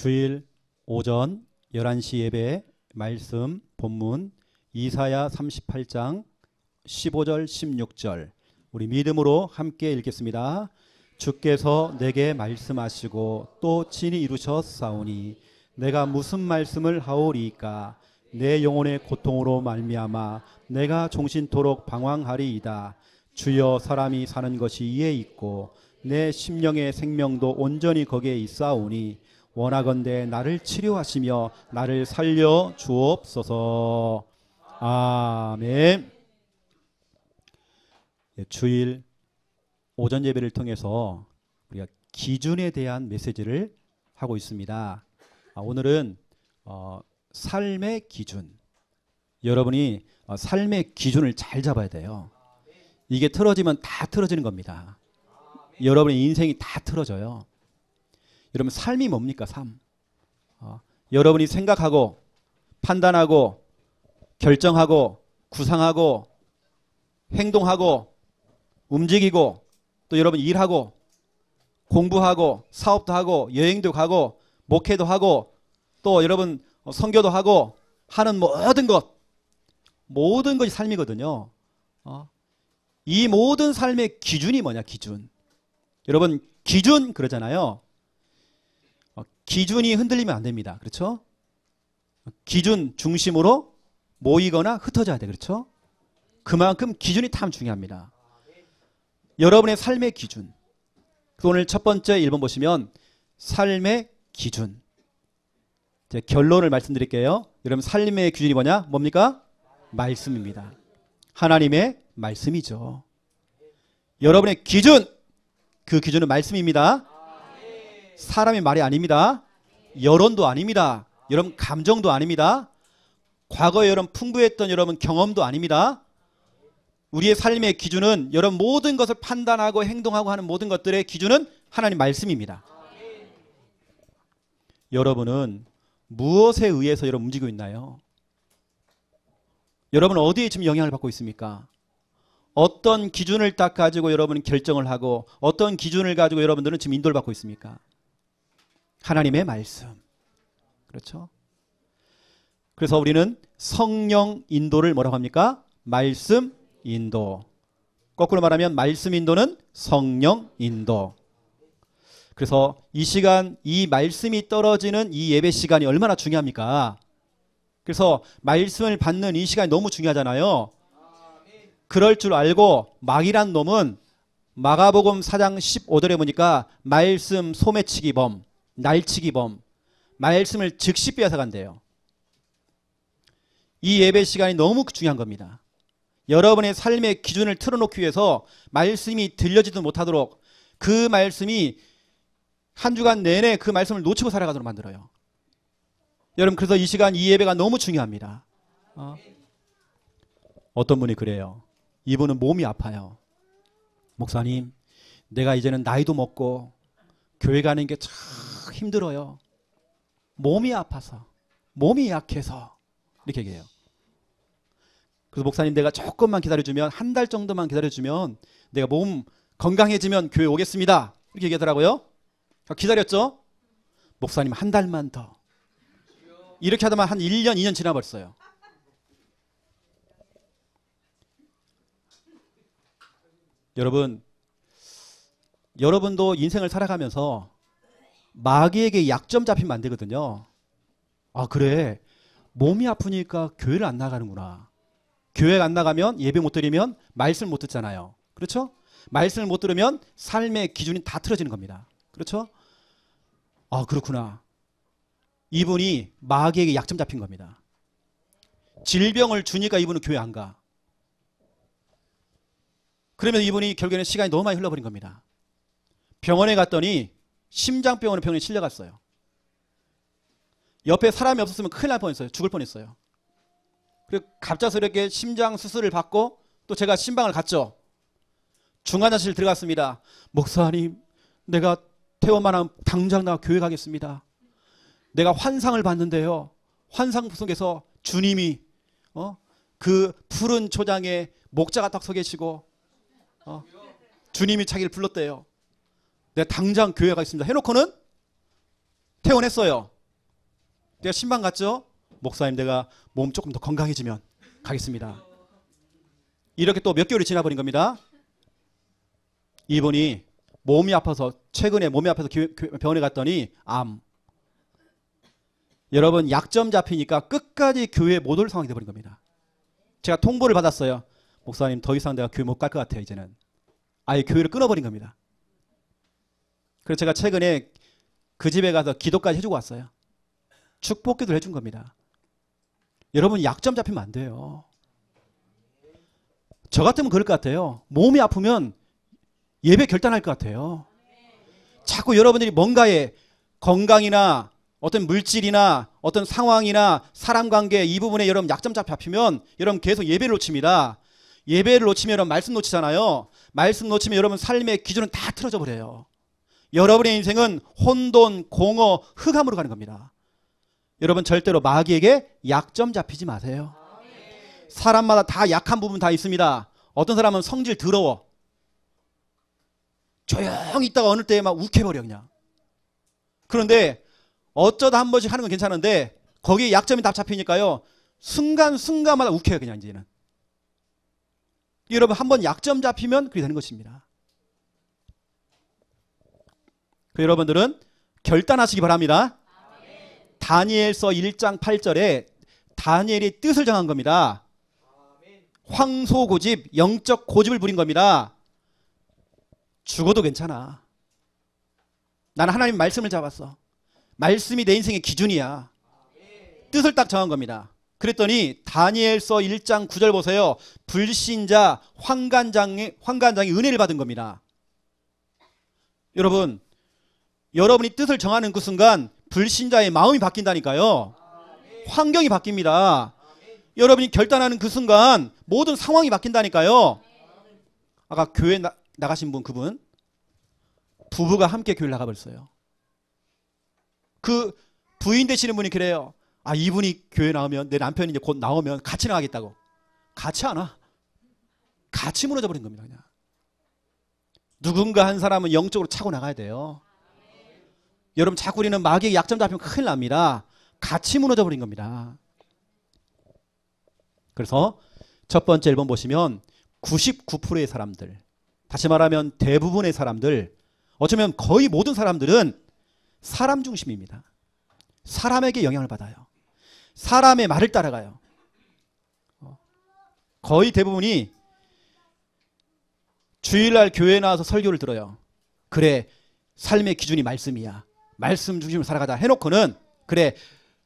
주일 오전 11시 예배 말씀 본문 이사야 38장 15절 16절 우리 믿음으로 함께 읽겠습니다. 주께서 내게 말씀하시고 또 친히 이루셨사오니 내가 무슨 말씀을 하오리이까. 내 영혼의 고통으로 말미암아 내가 종신토록 방황하리이다. 주여, 사람이 사는 것이 이에 있고 내 심령의 생명도 온전히 거기에 있사오니 원하건대 나를 치료하시며 나를 살려 주옵소서. 아멘. 주일 오전 예배를 통해서 우리가 기준에 대한 메시지를 하고 있습니다. 오늘은 삶의 기준. 여러분이 삶의 기준을 잘 잡아야 돼요. 이게 틀어지면 다 틀어지는 겁니다. 여러분의 인생이 다 틀어져요. 여러분, 삶이 뭡니까? 삶. 여러분이 생각하고 판단하고 결정하고 구상하고 행동하고 움직이고 또 여러분 일하고 공부하고 사업도 하고 여행도 가고 목회도 하고 또 여러분 선교도 하고 하는 모든 것이 삶이거든요. 이 모든 삶의 기준이 뭐냐? 기준. 여러분, 기준 그러잖아요. 기준이 흔들리면 안 됩니다. 그렇죠? 기준 중심으로 모이거나 흩어져야 돼. 그렇죠? 그만큼 기준이 참 중요합니다. 여러분의 삶의 기준. 오늘 첫 번째 1번 보시면 삶의 기준. 이제 결론을 말씀드릴게요. 여러분, 삶의 기준이 뭐냐? 뭡니까? 말씀입니다. 하나님의 말씀이죠. 여러분의 기준, 그 기준은 말씀입니다. 사람의 말이 아닙니다. 여론도 아닙니다. 여러분 감정도 아닙니다. 과거에 여러분 풍부했던 여러분 경험도 아닙니다. 우리의 삶의 기준은 여러분 모든 것을 판단하고 행동하고 하는 모든 것들의 기준은 하나님 말씀입니다. 여러분은 무엇에 의해서 여러분 움직이고 있나요? 여러분 어디에 지금 영향을 받고 있습니까? 어떤 기준을 딱 가지고 여러분은 결정을 하고 어떤 기준을 가지고 여러분들은 지금 인도를 받고 있습니까? 하나님의 말씀. 그렇죠? 그래서 우리는 성령 인도를 뭐라고 합니까? 말씀 인도. 거꾸로 말하면 말씀 인도는 성령 인도. 그래서 이 시간, 이 말씀이 떨어지는 이 예배 시간이 얼마나 중요합니까? 그래서 말씀을 받는 이 시간이 너무 중요하잖아요. 그럴 줄 알고 마귀란 놈은 마가복음 4장 15절에 보니까 말씀 소매치기범, 날치기범, 말씀을 즉시 빼앗아간대요. 이 예배 시간이 너무 중요한 겁니다. 여러분의 삶의 기준을 틀어놓기 위해서 말씀이 들려지도 못하도록 그 말씀이 한 주간 내내 그 말씀을 놓치고 살아가도록 만들어요. 여러분, 그래서 이 시간 이 예배가 너무 중요합니다. 어떤 분이 그래요. 이분은 몸이 아파요. 목사님, 내가 이제는 나이도 먹고 교회 가는 게 참 힘들어요. 몸이 아파서, 몸이 약해서 이렇게 얘기해요. 그래서 목사님, 내가 조금만 기다려주면, 한 달 정도만 기다려주면 내가 몸 건강해지면 교회 오겠습니다. 이렇게 얘기하더라고요. 기다렸죠? 목사님, 한 달만 더. 이렇게 하다만 한 1년, 2년 지나버렸어요. 여러분도 인생을 살아가면서 마귀에게 약점 잡히면 안 되거든요. 아, 그래. 몸이 아프니까 교회를 안 나가는구나. 교회 안 나가면 예배 못 드리면 말씀을 못 듣잖아요. 그렇죠? 말씀을 못 들으면 삶의 기준이 다 틀어지는 겁니다. 그렇죠? 아, 그렇구나. 이분이 마귀에게 약점 잡힌 겁니다. 질병을 주니까 이분은 교회 안 가. 그러면 이분이 결국에는 시간이 너무 많이 흘러버린 겁니다. 병원에 갔더니 심장병원에 병원에 실려갔어요. 옆에 사람이 없었으면 큰일 날 뻔했어요. 죽을 뻔했어요. 그리고 갑작스럽게 심장 수술을 받고 또 제가 신방을 갔죠. 중환자실 들어갔습니다. 목사님, 내가 퇴원만 하면 당장 나 교회 가겠습니다. 내가 환상을 봤는데요. 환상 속에서 주님이 그 푸른 초장에 목자가 딱 서 계시고 주님이 자기를 불렀대요. 내가 당장 교회 가겠습니다. 해놓고는 퇴원했어요. 내가 신방 갔죠? 목사님 내가 몸 조금 더 건강해지면 가겠습니다. 이렇게 또 몇 개월이 지나버린 겁니다. 이분이 몸이 아파서 최근에 몸이 아파서 병원에 갔더니 암. 여러분 약점 잡히니까 끝까지 교회에 못 올 상황이 돼버린 겁니다. 제가 통보를 받았어요. 목사님 더 이상 내가 교회 못 갈 것 같아요. 이제는. 아예 교회를 끊어버린 겁니다. 그래서 제가 최근에 그 집에 가서 기도까지 해주고 왔어요. 축복기도를 해준 겁니다. 여러분 약점 잡히면 안 돼요. 저 같으면 그럴 것 같아요. 몸이 아프면 예배 결단할 것 같아요. 자꾸 여러분들이 뭔가에 건강이나 어떤 물질이나 어떤 상황이나 사람 관계 이 부분에 여러분 약점 잡히면 여러분 계속 예배를 놓칩니다. 예배를 놓치면 여러분 말씀 놓치잖아요. 말씀 놓치면 여러분 삶의 기준은 다 틀어져 버려요. 여러분의 인생은 혼돈, 공허, 흑암으로 가는 겁니다. 여러분 절대로 마귀에게 약점 잡히지 마세요. 사람마다 다 약한 부분 다 있습니다. 어떤 사람은 성질 더러워. 조용히 있다가 어느 때에 막 욱해버려 그냥. 그런데 어쩌다 한 번씩 하는 건 괜찮은데 거기에 약점이 다 잡히니까요. 순간순간마다 욱해요 그냥 이제는. 여러분 한번 약점 잡히면 그렇게 되는 것입니다. 그 여러분들은 결단하시기 바랍니다. 다니엘서 1장 8절에 다니엘이 뜻을 정한 겁니다. 황소고집, 영적 고집을 부린 겁니다. 죽어도 괜찮아. 나는 하나님 말씀을 잡았어. 말씀이 내 인생의 기준이야. 뜻을 딱 정한 겁니다. 그랬더니 다니엘서 1장 9절 보세요. 불신자 환관장이 은혜를 받은 겁니다. 여러분, 여러분이 뜻을 정하는 그 순간 불신자의 마음이 바뀐다니까요. 환경이 바뀝니다. 여러분이 결단하는 그 순간 모든 상황이 바뀐다니까요. 아까 교회 나가신 분 그분 부부가 함께 교회를 나가버렸어요. 그 부인 되시는 분이 그래요. 아 이분이 교회 나오면 내 남편이 이제 곧 나오면 같이 나가겠다고. 같이 안 와. 같이 무너져 버린 겁니다. 그냥. 누군가 한 사람은 영적으로 차고 나가야 돼요. 여러분 자꾸 우리는 마귀의 약점 잡히면 큰일 납니다. 같이 무너져 버린 겁니다. 그래서 첫 번째 1번 보시면 99%의 사람들, 다시 말하면 대부분의 사람들, 어쩌면 거의 모든 사람들은 사람 중심입니다. 사람에게 영향을 받아요. 사람의 말을 따라가요. 거의 대부분이 주일날 교회에 나와서 설교를 들어요. 그래 삶의 기준이 말씀이야. 말씀 중심으로 살아가자 해놓고는 그래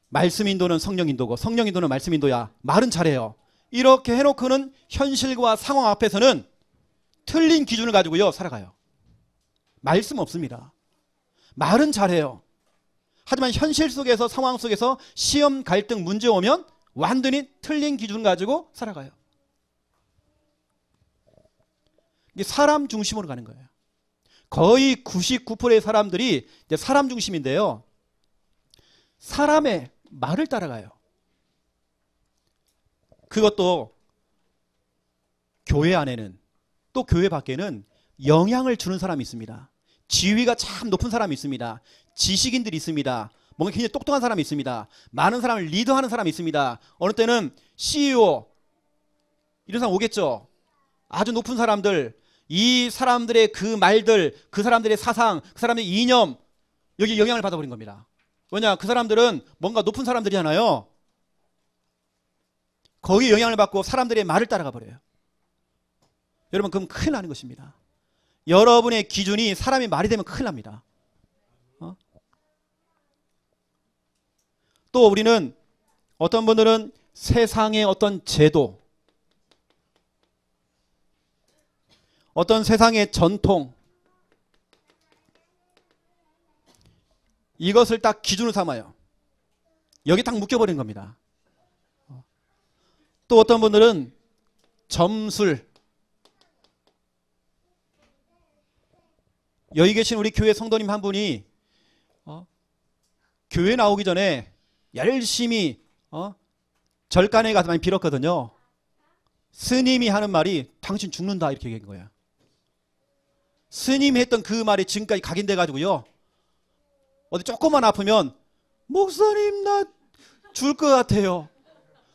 말씀 인도는 성령 인도고 성령 인도는 말씀 인도야. 말은 잘해요. 이렇게 해놓고는 현실과 상황 앞에서는 틀린 기준을 가지고요 살아가요. 말씀 없습니다. 말은 잘해요. 하지만 현실 속에서 상황 속에서 시험 갈등 문제 오면 완전히 틀린 기준 가지고 살아가요. 이게 사람 중심으로 가는 거예요. 거의 99%의 사람들이 이제 사람 중심인데요. 사람의 말을 따라가요. 그것도 교회 안에는 또 교회 밖에는 영향을 주는 사람이 있습니다. 지위가 참 높은 사람이 있습니다. 지식인들이 있습니다. 뭔가 굉장히 똑똑한 사람이 있습니다. 많은 사람을 리더하는 사람이 있습니다. 어느 때는 CEO 이런 사람 오겠죠. 아주 높은 사람들, 이 사람들의 그 말들, 그 사람들의 사상, 그 사람들의 이념 여기 영향을 받아버린 겁니다. 왜냐? 그 사람들은 뭔가 높은 사람들이잖아요. 거기에 영향을 받고 사람들의 말을 따라가 버려요. 여러분 그럼 큰일 나는 것입니다. 여러분의 기준이 사람의 말이 되면 큰일 납니다. 또 우리는 어떤 분들은 세상의 어떤 제도, 어떤 세상의 전통 이것을 딱 기준으로 삼아요. 여기 딱 묶여버린 겁니다. 또 어떤 분들은 점술, 여기 계신 우리 교회 성도님 한 분이 교회 나오기 전에 열심히 절간에 가서 많이 빌었거든요. 스님이 하는 말이 당신 죽는다 이렇게 얘기한 거예요. 스님이 했던 그 말이 지금까지 각인돼 가지고요. 어디 조금만 아프면 목사님 나 줄 것 같아요.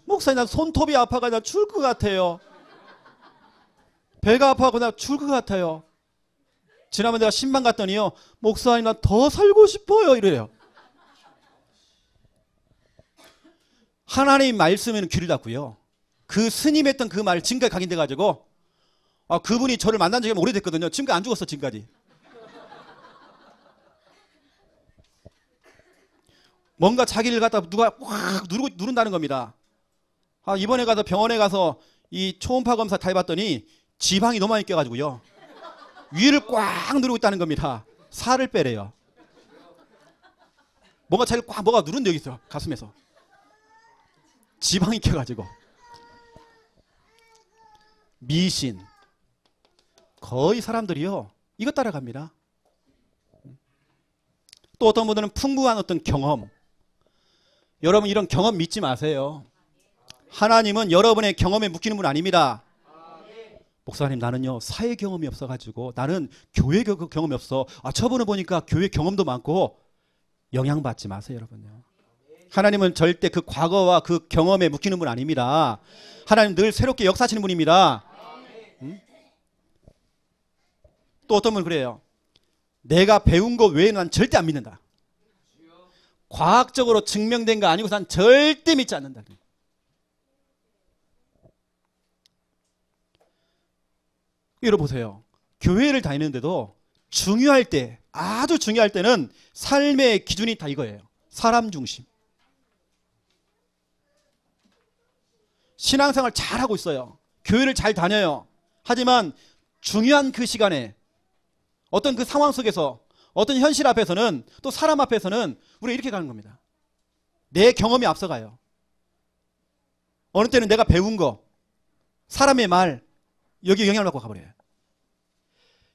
목사님 나 손톱이 아파가 나 줄 것 같아요. 배가 아파가 나 줄 것 같아요. 지난번에 내가 신방 갔더니요. 목사님 나 더 살고 싶어요. 이래요. 하나님 말씀에는 귀를 닫고요. 그 스님 했던 그 말 지금까지 각인돼가지고 그분이 저를 만난 지가 오래됐거든요. 지금까지 안 죽었어. 지금까지. 뭔가 자기를 갖다 누가 확 누른다는 겁니다. 이번에 가서 병원에 가서 이 초음파 검사 다 해봤더니 지방이 너무 많이 껴가지고요. 위를 꽉 누르고 있다는 겁니다. 살을 빼래요. 뭔가 자기를 꽉 뭐가 누른 데 여기 있어. 가슴에서. 지방이 껴가지고. 미신. 거의 사람들이요. 이것 따라갑니다. 또 어떤 분들은 풍부한 어떤 경험. 여러분 이런 경험 믿지 마세요. 하나님은 여러분의 경험에 묶이는 분 아닙니다. 목사님 나는요 사회 경험이 없어가지고 나는 교회 경험이 없어. 저분은 보니까 교회 경험도 많고. 영향받지 마세요 여러분요. 하나님은 절대 그 과거와 그 경험에 묶이는 분 아닙니다. 하나님 늘 새롭게 역사하시는 분입니다. 또 어떤 분은 그래요. 내가 배운 거 외에는 난 절대 안 믿는다. 과학적으로 증명된 거 아니고 난 절대 믿지 않는다. 여러분 보세요. 교회를 다니는데도 중요할 때, 아주 중요할 때는 삶의 기준이 다 이거예요. 사람 중심. 신앙생활 잘하고 있어요. 교회를 잘 다녀요. 하지만 중요한 그 시간에 어떤 그 상황 속에서 어떤 현실 앞에서는 또 사람 앞에서는 우리가 이렇게 가는 겁니다. 내 경험이 앞서가요. 어느 때는 내가 배운 거, 사람의 말, 여기에 영향을 받고 가버려요.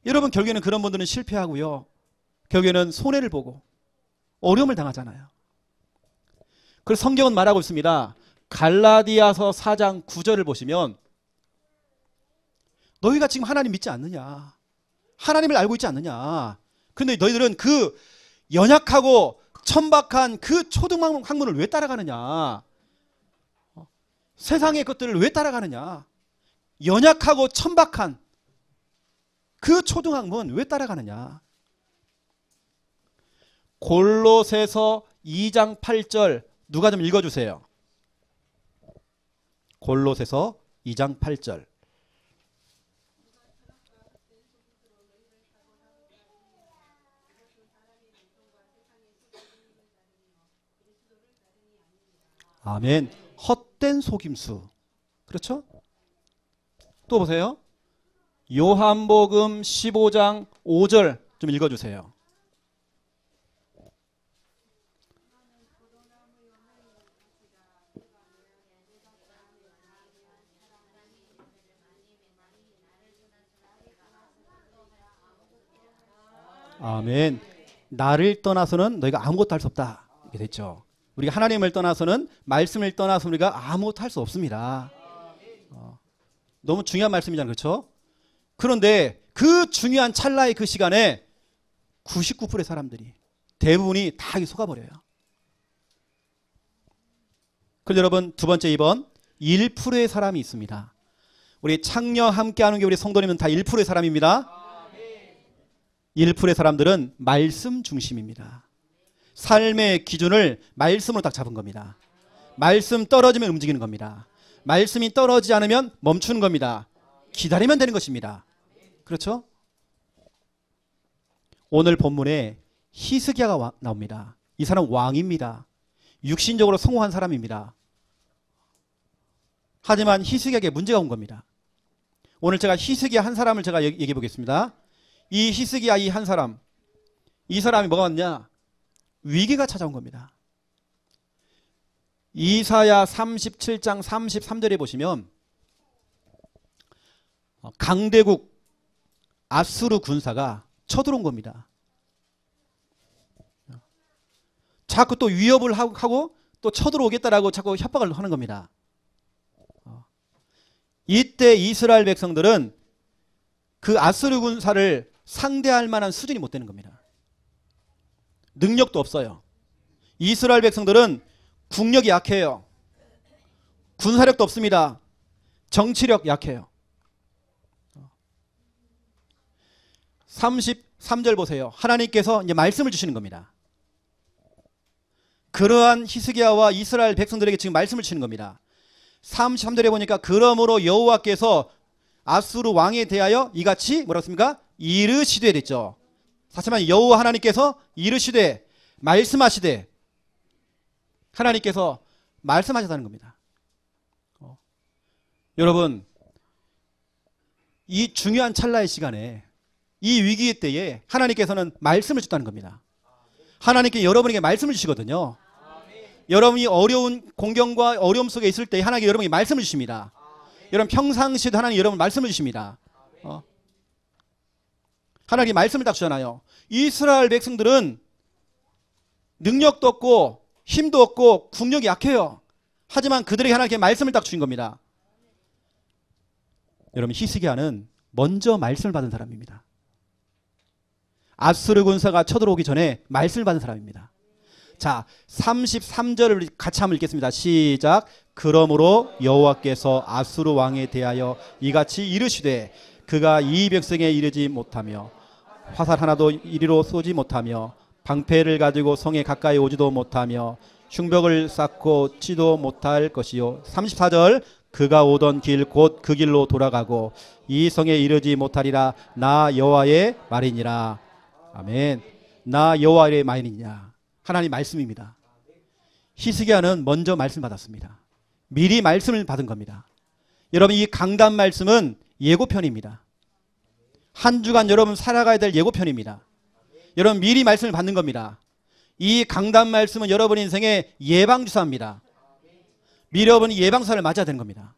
여러분 결국에는 그런 분들은 실패하고요. 결국에는 손해를 보고 어려움을 당하잖아요. 그래서 성경은 말하고 있습니다. 갈라디아서 4장 9절을 보시면 너희가 지금 하나님 믿지 않느냐. 하나님을 알고 있지 않느냐. 그런데 너희들은 그 연약하고 천박한 그 초등학문을 왜 따라가느냐. 세상의 것들을 왜 따라가느냐. 연약하고 천박한 그 초등학문 왜 따라가느냐. 골로새서 2장 8절 누가 좀 읽어주세요. 골로새서 2장 8절. 아멘. 헛된 속임수. 그렇죠? 또 보세요. 요한복음 15장 5절 좀 읽어주세요. 아멘. 나를 떠나서는 너희가 아무것도 할 수 없다. 이렇게 됐죠. 우리가 하나님을 떠나서는 말씀을 떠나서 우리가 아무것도 할 수 없습니다. 너무 중요한 말씀이잖아요. 그렇죠? 그런데 그 중요한 찰나의 그 시간에 99%의 사람들이 대부분이 다 속아버려요. 그런데 여러분 두 번째 2번 1%의 사람이 있습니다. 우리 창녀 함께하는 게 우리 성도님은 다 1%의 사람입니다. 1%의 사람들은 말씀 중심입니다. 삶의 기준을 말씀으로 딱 잡은 겁니다. 말씀 떨어지면 움직이는 겁니다. 말씀이 떨어지지 않으면 멈추는 겁니다. 기다리면 되는 것입니다. 그렇죠? 오늘 본문에 히스기야가 나옵니다. 이 사람 왕입니다. 육신적으로 성공한 사람입니다. 하지만 히스기야에게 문제가 온 겁니다. 오늘 제가 히스기야 한 사람을 제가 얘기해 보겠습니다. 이 히스기야 이 한 사람, 이 사람이 뭐가 왔냐? 위기가 찾아온 겁니다. 이사야 37장 33절에 보시면 강대국 아수르 군사가 쳐들어온 겁니다. 자꾸 또 위협을 하고 또 쳐들어오겠다라고 자꾸 협박을 하는 겁니다. 이때 이스라엘 백성들은 그 아수르 군사를 상대할 만한 수준이 못 되는 겁니다. 능력도 없어요. 이스라엘 백성들은 국력이 약해요. 군사력도 없습니다. 정치력 약해요. 33절 보세요. 하나님께서 이제 말씀을 주시는 겁니다. 그러한 히스기야와 이스라엘 백성들에게 지금 말씀을 주시는 겁니다. 33절에 보니까 그러므로 여호와께서 아수르 왕에 대하여 이같이 뭐라고 했습니까? 이르시되 됐죠. 다시 말하면 여호와 하나님께서 이르시되 말씀하시되 하나님께서 말씀하셨다는 겁니다. 여러분 이 중요한 찰나의 시간에 이 위기의 때에 하나님께서는 말씀을 주셨다는 겁니다. 하나님께 여러분에게 말씀을 주시거든요. 여러분이 어려운 공경과 어려움 속에 있을 때 하나님께 여러분에게 말씀을 주십니다. 여러분 평상시에도 하나님 여러분 말씀을 주십니다. 하나님이 말씀을 딱 주잖아요. 이스라엘 백성들은 능력도 없고 힘도 없고 국력이 약해요. 하지만 그들에게 하나님께 말씀을 딱 주신 겁니다. 여러분 히스기야는 먼저 말씀을 받은 사람입니다. 아수르 군사가 쳐들어오기 전에 말씀을 받은 사람입니다. 자, 33절을 같이 한번 읽겠습니다. 시작. 그러므로 여호와께서 아수르 왕에 대하여 이같이 이르시되 그가 이 백성에 이르지 못하며 화살 하나도 이리로 쏘지 못하며 방패를 가지고 성에 가까이 오지도 못하며 흉벽을 쌓고 치도 못할 것이요. 34절 그가 오던 길 곧 그 길로 돌아가고 이 성에 이르지 못하리라. 나 여호와의 말이니라. 아멘. 나 여호와의 말이니라. 하나님 말씀입니다. 히스기야는 먼저 말씀 받았습니다. 미리 말씀을 받은 겁니다. 여러분 이 강단 말씀은 예고편입니다. 한 주간 여러분 살아가야 될 예고편입니다. 여러분 미리 말씀을 받는 겁니다. 이 강단 말씀은 여러분 인생의 예방주사입니다. 미리 여러분이 예방사를 맞아야 되는 겁니다.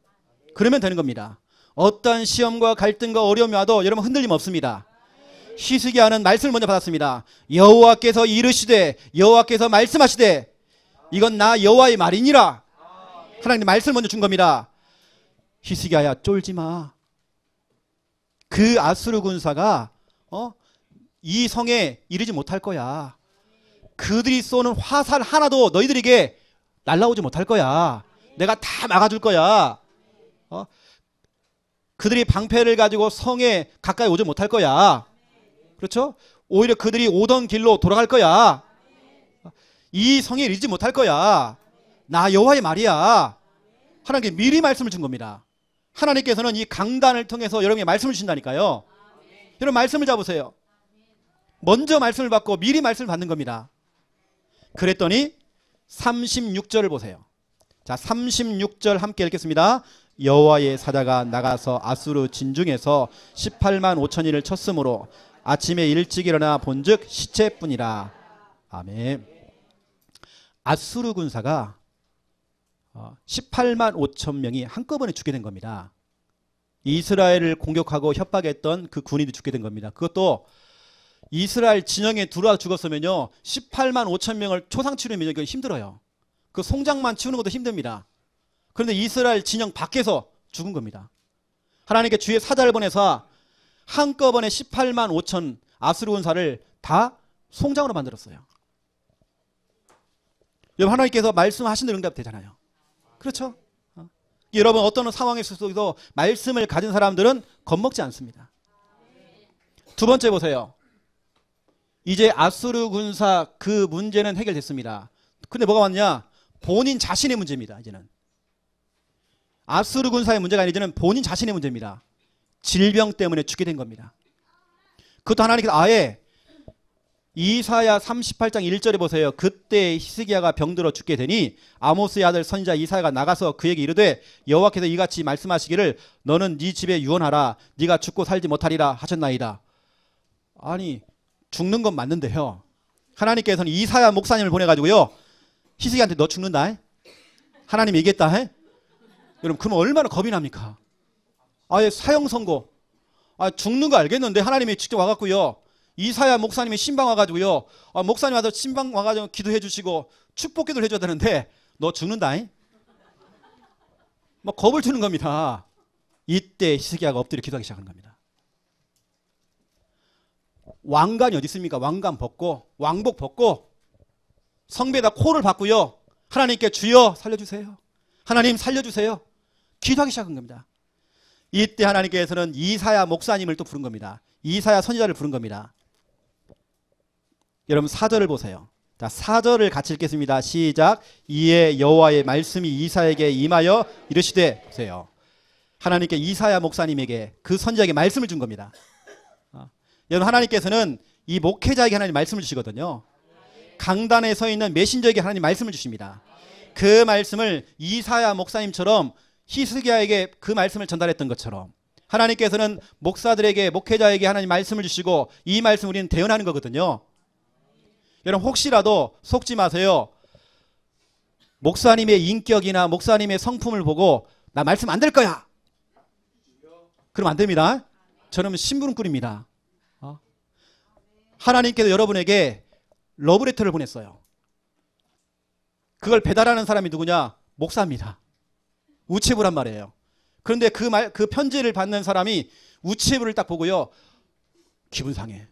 그러면 되는 겁니다. 어떠한 시험과 갈등과 어려움이 와도 여러분 흔들림 없습니다. 히스기야는 말씀을 먼저 받았습니다. 여호와께서 이르시되 여호와께서 말씀하시되 이건 나 여호와의 말이니라. 하나님 말씀을 먼저 준 겁니다. 히스기야야 쫄지 마. 그 아수르 군사가 이 성에 이르지 못할 거야. 그들이 쏘는 화살 하나도 너희들에게 날라오지 못할 거야. 내가 다 막아줄 거야. 그들이 방패를 가지고 성에 가까이 오지 못할 거야. 그렇죠? 오히려 그들이 오던 길로 돌아갈 거야. 이 성에 이르지 못할 거야. 나 여호와의 말이야. 하나님께 미리 말씀을 준 겁니다. 하나님께서는 이 강단을 통해서 여러분에게 말씀을 주신다니까요. 여러분 말씀을 잡으세요. 먼저 말씀을 받고 미리 말씀을 받는 겁니다. 그랬더니 36절을 보세요. 자, 36절 함께 읽겠습니다. 여호와의 사자가 나가서 아수르 진중에서 18만 5천인을 쳤으므로 아침에 일찍 일어나 본즉 시체뿐이라. 아멘. 아수르 군사가 18만 5천 명이 한꺼번에 죽게 된 겁니다. 이스라엘을 공격하고 협박했던 그 군인들이 죽게 된 겁니다. 그것도 이스라엘 진영에 들어와 죽었으면요 18만 5천 명을 초상치료면 힘들어요. 그 송장만 치우는 것도 힘듭니다. 그런데 이스라엘 진영 밖에서 죽은 겁니다. 하나님께 주의 사자를 보내서 한꺼번에 18만 5천 아수르 군사를 다 송장으로 만들었어요. 여러분 하나님께서 말씀하신 대로 응답 되잖아요. 그렇죠? 여러분 어떤 상황에 속에서 말씀을 가진 사람들은 겁먹지 않습니다. 두 번째 보세요. 이제 아수르 군사 그 문제는 해결됐습니다. 근데 뭐가 왔냐? 본인 자신의 문제입니다. 이제는 아수르 군사의 문제가 아니라 이제는 본인 자신의 문제입니다. 질병 때문에 죽게 된 겁니다. 그것도 하나님께서 아예 이사야 38장 1절에 보세요. 그때 히스기야가 병들어 죽게 되니 아모스의 아들 선지자 이사야가 나가서 그에게 이르되 여호와께서 이같이 말씀하시기를 너는 네 집에 유언하라. 네가 죽고 살지 못하리라 하셨나이다. 아니 죽는 건 맞는데요. 하나님께서는 이사야 목사님을 보내가지고요. 히스기야한테 너 죽는다. 하나님 얘기했다. 여러분 그럼 얼마나 겁이 납니까? 아예 사형 선고. 죽는 거 알겠는데 하나님이 직접 와갖고요. 이사야 목사님이 신방 와가지고요. 목사님 와서 신방 와가지고 기도해 주시고 축복 기도를 해줘야 되는데 너 죽는다. 뭐 겁을 주는 겁니다. 이때 히스기야가 엎드려 기도하기 시작하는 겁니다. 왕관이 어디 있습니까? 왕관 벗고 왕복 벗고 성배에다 코를 박고요. 하나님께 주여 살려주세요. 하나님 살려주세요. 기도하기 시작한 겁니다. 이때 하나님께서는 이사야 목사님을 또 부른 겁니다. 이사야 선지자를 부른 겁니다. 여러분 4절을 보세요. 자, 4절을 같이 읽겠습니다. 시작. 이에 여호와의 말씀이 이사야에게 임하여 이르시되, 보세요. 하나님께 이사야 목사님에게 그 선지자에게 말씀을 준 겁니다. 여러분 하나님께서는 이 목회자에게 하나님 말씀을 주시거든요. 강단에 서 있는 메신저에게 하나님 말씀을 주십니다. 그 말씀을 이사야 목사님처럼 히스기야에게 그 말씀을 전달했던 것처럼 하나님께서는 목사들에게 목회자에게 하나님 말씀을 주시고 이 말씀 우리는 대언하는 거거든요. 여러분 혹시라도 속지 마세요. 목사님의 인격이나 목사님의 성품을 보고 나 말씀 안 될 거야. 그럼 안 됩니다. 저는 심부름꾼입니다. 하나님께서 여러분에게 러브레터를 보냈어요. 그걸 배달하는 사람이 누구냐? 목사입니다. 우체부란 말이에요. 그런데 그 편지를 받는 사람이 우체부를 딱 보고요. 기분 상해.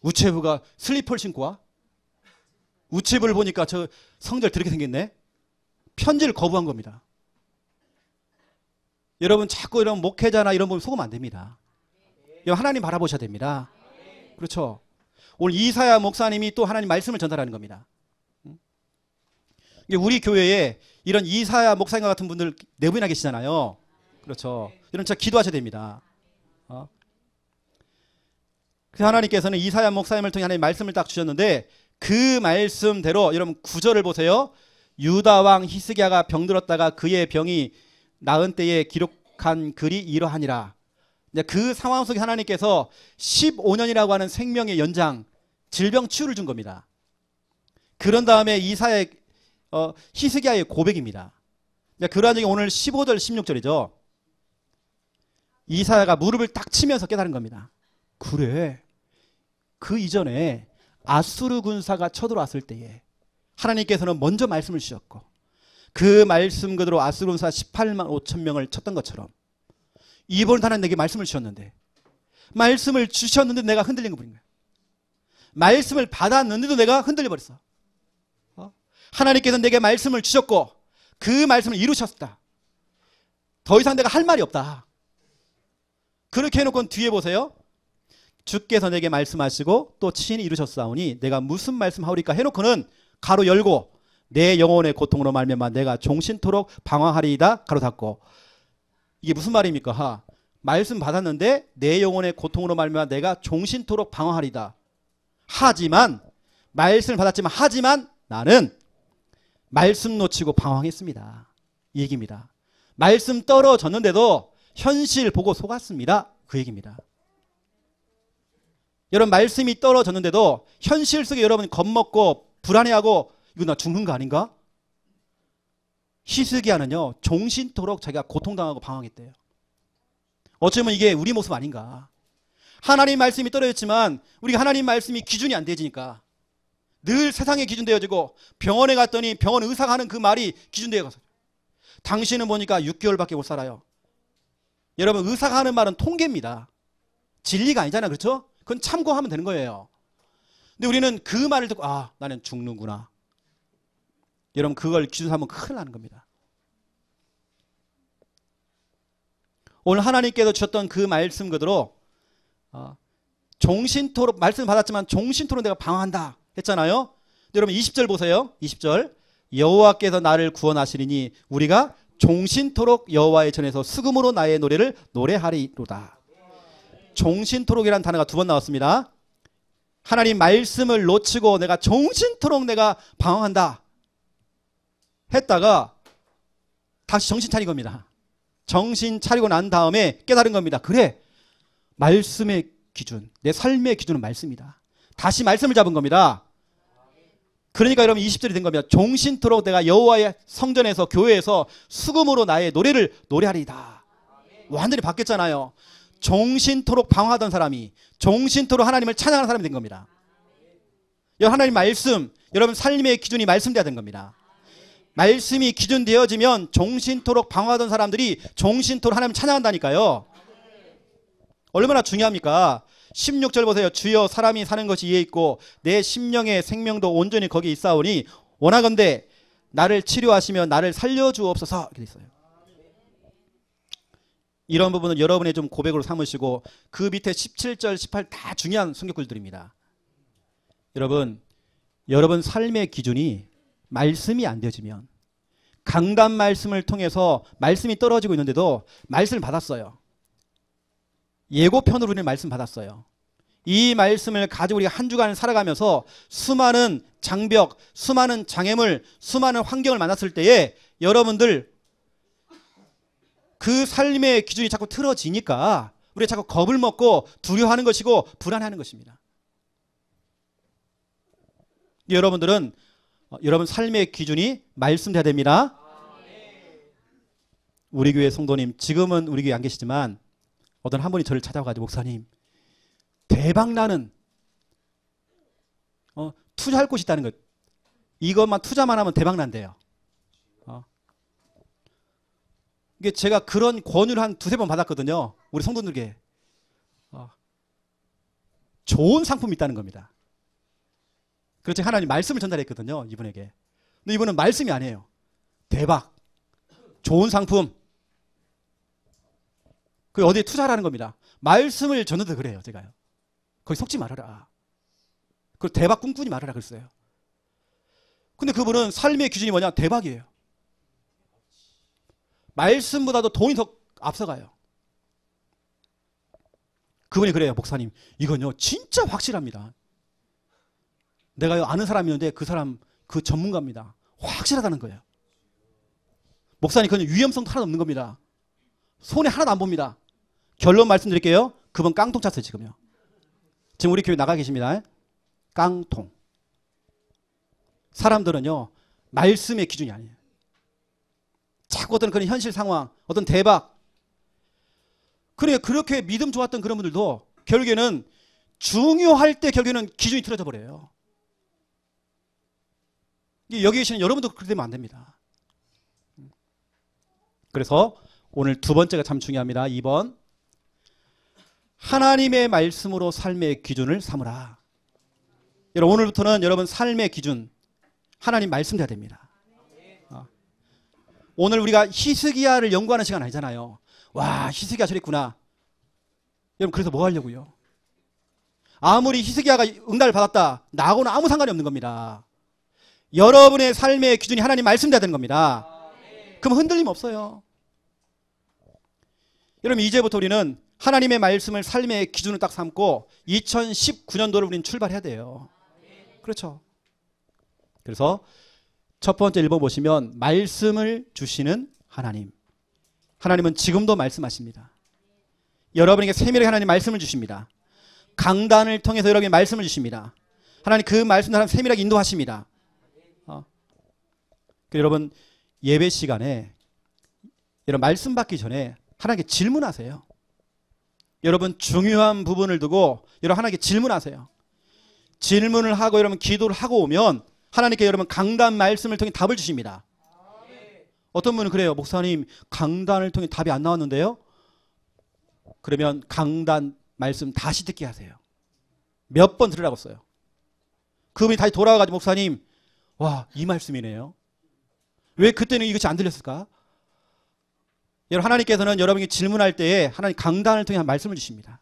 우체부가 슬리퍼를 신고 와? 우체부를 보니까 저 성질 더럽게 생겼네? 편지를 거부한 겁니다. 여러분 자꾸 이런 목회자나 이런 분 속으면 안 됩니다. 하나님 바라보셔야 됩니다. 그렇죠? 오늘 이사야 목사님이 또 하나님 말씀을 전달하는 겁니다. 우리 교회에 이런 이사야 목사님과 같은 분들 내부인나 계시잖아요. 그렇죠? 이런 진짜 기도하셔야 됩니다. 그래서 하나님께서는 이사야 목사님을 통해 하나님 말씀을 딱 주셨는데 그 말씀대로 여러분 9절을 보세요. 유다 왕 히스기야가 병들었다가 그의 병이 나은 때에 기록한 글이 이러하니라. 그 상황 속에 하나님께서 15년이라고 하는 생명의 연장, 질병 치유를 준 겁니다. 그런 다음에 히스기야의 고백입니다. 그러한 적이 오늘 15절 16절이죠. 이사야가 무릎을 딱 치면서 깨달은 겁니다. 그래, 그 이전에 아수르 군사가 쳐들어왔을 때에 하나님께서는 먼저 말씀을 주셨고 그 말씀 그대로 아수르 군사 18만 5천 명을 쳤던 것처럼 이번에 하나님 내게 말씀을 주셨는데 말씀을 주셨는데 내가 흔들린 거버린 거야. 말씀을 받았는데도 내가 흔들려 버렸어. 하나님께서 내게 말씀을 주셨고 그 말씀을 이루셨다. 더 이상 내가 할 말이 없다. 그렇게 해놓고 뒤에 보세요. 주께서 내게 말씀하시고 또 친히 이루셨사오니 내가 무슨 말씀하오리까 해놓고는 가로 열고 내 영혼의 고통으로 말미암아 내가 종신토록 방황하리이다 가로 닫고. 이게 무슨 말입니까? 말씀 받았는데 내 영혼의 고통으로 말미암아 내가 종신토록 방황하리이다. 하지만 말씀을 받았지만 하지만 나는 말씀 놓치고 방황했습니다. 이 얘기입니다. 말씀 떨어졌는데도 현실 보고 속았습니다. 그 얘기입니다. 여러분 말씀이 떨어졌는데도 현실 속에 여러분 겁먹고 불안해하고 이거 나 죽는 거 아닌가? 히스기야는요 종신토록 자기가 고통당하고 방황했대요. 어쩌면 이게 우리 모습 아닌가? 하나님 말씀이 떨어졌지만 우리가 하나님 말씀이 기준이 안 되지니까 늘 세상의 기준 되어지고 병원에 갔더니 병원 의사가 하는 그 말이 기준 되어가서 당신은 보니까 6개월밖에 못 살아요. 여러분 의사가 하는 말은 통계입니다. 진리가 아니잖아요. 그렇죠? 그건 참고하면 되는 거예요. 근데 우리는 그 말을 듣고 아 나는 죽는구나. 여러분 그걸 기준 삼으면 큰일 나는 겁니다. 오늘 하나님께서 주셨던 그 말씀 그대로 종신토록 말씀 받았지만 종신토록 내가 방황한다 했잖아요. 여러분 20절 보세요. 20절 여호와께서 나를 구원하시리니 우리가 종신토록 여호와의 전에서 수금으로 나의 노래를 노래하리로다. 종신토록이라는 단어가 2번 나왔습니다. 하나님 말씀을 놓치고 내가 종신토록 내가 방황한다 했다가 다시 정신 차린 겁니다. 정신 차리고 난 다음에 깨달은 겁니다. 그래 말씀의 기준, 내 삶의 기준은 말씀이다. 다시 말씀을 잡은 겁니다. 그러니까 여러분 20절이 된 겁니다. 종신토록 내가 여호와의 성전에서 교회에서 수금으로 나의 노래를 노래하리이다. 완전히 바뀌었잖아요. 종신토록 방황하던 사람이 종신토록 하나님을 찬양하는 사람이 된 겁니다. 하나님 말씀, 여러분 삶의 기준이 말씀돼야 된 겁니다. 말씀이 기준 되어지면 종신토록 방황하던 사람들이 종신토록 하나님을 찬양한다니까요. 얼마나 중요합니까? 16절 보세요. 주여 사람이 사는 것이 이에 있고 내 심령의 생명도 온전히 거기에 있사오니 원하건대 나를 치료하시며 나를 살려주옵소서. 이렇게 있어요. 이런 부분은 여러분의 좀 고백으로 삼으시고 그 밑에 17절 18 다 중요한 성경글들입니다. 여러분 삶의 기준이 말씀이 안 되어지면 강단 말씀을 통해서 말씀이 떨어지고 있는데도 말씀을 받았어요. 예고편으로 우리는 말씀 받았어요. 이 말씀을 가지고 우리가 한 주간을 살아가면서 수많은 장벽, 수많은 장애물, 수많은 환경을 만났을 때에 여러분들 그 삶의 기준이 자꾸 틀어지니까 우리가 자꾸 겁을 먹고 두려워하는 것이고 불안해하는 것입니다. 여러분들은 여러분 삶의 기준이 말씀돼야 됩니다. 우리 교회 성도님, 지금은 우리 교회 안 계시지만 어떤 한 분이 저를 찾아와가지고 목사님 대박나는 투자할 곳이 있다는 것, 이것만 투자만 하면 대박난대요. 이게 제가 그런 권유를 한 두세 번 받았거든요. 우리 성도들에게. 좋은 상품이 있다는 겁니다. 그래서 하나님 말씀을 전달했거든요. 이분에게. 근데 이분은 말씀이 아니에요. 대박. 좋은 상품. 그 어디에 투자하라는 겁니다. 말씀을 전해도 그래요. 제가요. 거기 속지 말아라. 그 대박 꿈꾸지 말아라 그랬어요. 근데 그분은 삶의 기준이 뭐냐? 대박이에요. 말씀보다도 돈이 더 앞서가요. 그분이 그래요. 목사님 이건요 진짜 확실합니다. 내가 아는 사람이 있는데 그 사람 그 전문가입니다. 확실하다는 거예요. 목사님 그건 위험성도 하나도 없는 겁니다. 손에 하나도 안 봅니다. 결론 말씀드릴게요. 그분 깡통 찼어요. 지금요. 지금 우리 교회 나가 계십니다. 깡통. 사람들은요 말씀의 기준이 아니에요. 자꾸 어떤 그런 현실 상황, 어떤 대박. 그러니까 그렇게 믿음 좋았던 그런 분들도 결국에는 중요할 때 결국에는 기준이 틀어져 버려요. 여기 계시는 여러분도 그렇게 되면 안 됩니다. 그래서 오늘 두 번째가 참 중요합니다. 2번. 하나님의 말씀으로 삶의 기준을 삼으라. 여러분 오늘부터는 여러분 삶의 기준 하나님 말씀 돼야 됩니다. 오늘 우리가 히스기야를 연구하는 시간 아니잖아요. 와 히스기야 저랬구나. 여러분 그래서 뭐 하려고요? 아무리 히스기야가 응답을 받았다 나하고는 아무 상관이 없는 겁니다. 여러분의 삶의 기준이 하나님 말씀 돼야 되는 겁니다. 그럼 흔들림 없어요. 여러분 이제부터 우리는 하나님의 말씀을 삶의 기준을 딱 삼고 2019년도를 우리는 출발해야 돼요. 그렇죠. 그래서 첫 번째 1번 보시면 말씀을 주시는 하나님. 하나님은 지금도 말씀하십니다. 여러분에게 세밀하게 하나님 말씀을 주십니다. 강단을 통해서 여러분에게 말씀을 주십니다. 하나님 그 말씀을 하나님 세밀하게 인도하십니다. 여러분 예배 시간에 여러분 말씀 받기 전에 하나님께 질문하세요. 여러분 중요한 부분을 두고 여러분 하나님께 질문하세요. 질문을 하고 여러분 기도를 하고 오면 하나님께 여러분 강단 말씀을 통해 답을 주십니다. 어떤 분은 그래요. 목사님 강단을 통해 답이 안 나왔는데요. 그러면 강단 말씀 다시 듣게 하세요. 몇 번 들으라고 써요. 그분이 다시 돌아와가지고 목사님 와 이 말씀이네요. 왜 그때는 이것이 안 들렸을까? 여러분 하나님께서는 여러분이 질문할 때에 하나님 강단을 통해 말씀을 주십니다.